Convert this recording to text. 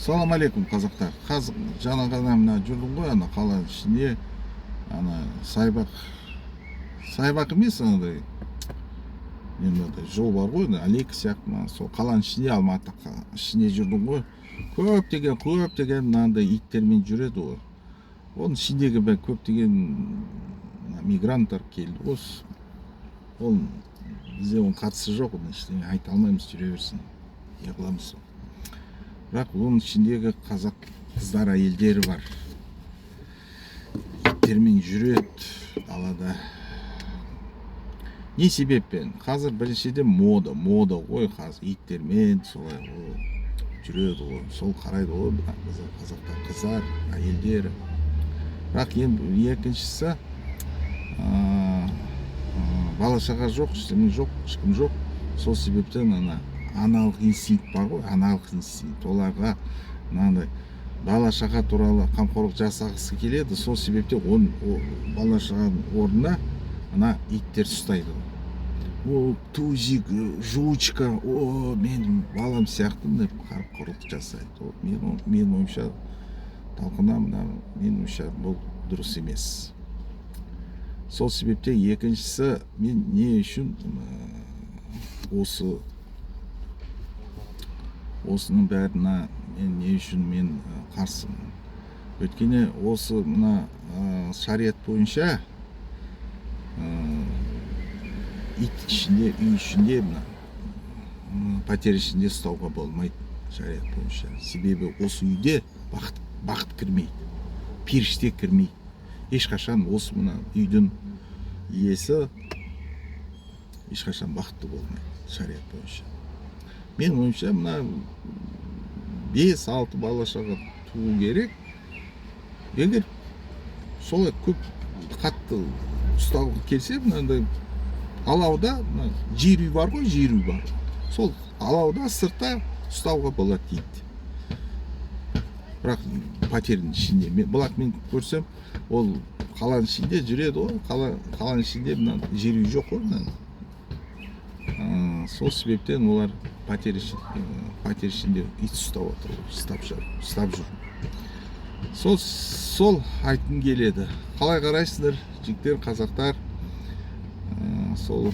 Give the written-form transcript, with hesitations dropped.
Салам алейкум, қазақтар. Қазір жаңа ғана мына жүрдім ғой, ана қаланың ішінде, ана сайбақ емес, андай жол бар ғой, аллейка сияқты, сол қаланың ішінде, Алматы ішінде жүрдім ғой. Көптеген мынандай иттермен жүреді ғой. Оның ішіндегі көптеген мигранттар келді ғой. Ол бізде оның қатысы жоқ, оның ештеңе айта алмаймыз, жүре берсін, неғыламыз. Бірақ оның ішіндегі қазақ қыздар, әйелдері бар. Иттермен жүреді далада. Не себеппен? Қазір біріншіден мода ғой, қазір иттермен солай жүреді ғой. Сол қарайды ғой, қазақтар қыздар, әйелдері. Бірақ екіншісі, бала-шаға жоқ, ешкім жоқ. Сол себептен аналық инстинкт бар ғой, аналық инстинкт. Оларға бала-шаға туралы қамқорлық жасағысы келеді. Сол себептен бала-шағаның орнына иттер ұстайды. Тузик, жучка, менің балам сияқты деп қамқорлық жасайды. Мен ойымша, мен ойымша бұл дұрыс емес. Сол себептен екіншісі, мен не үшін осының бәріне не үшін мен қарсымын. Өйткені осы шариғат бойынша ит ішінде, үй ішінде, пәтер ішінде ұстауға болмайды шариғат бойынша. Себебі осы үйде бақыт кірмейді, періште кірмейді. Ешқашан осы үйдің иесі ешқашан бақытты болмайды шариғат бойынша. Мен ойымша 5-6 бала-шаға туу керек. Егер солай көп қатты ұстауға келсе, алауда жер үй бар ғой, сол алауда сыртта ұстауға болады дейді. Бірақ пәтердің ішінде, мен көрсем, ол қаланың ішінде жүреді ғой, қаланың ішінде жер үй жоқ қой. Сол себептен олар пәтер ішінде ит ұстап жүр. Сол айтқым келеді. Қалай қарайсыздар, жігіттер, қазақтар? Сол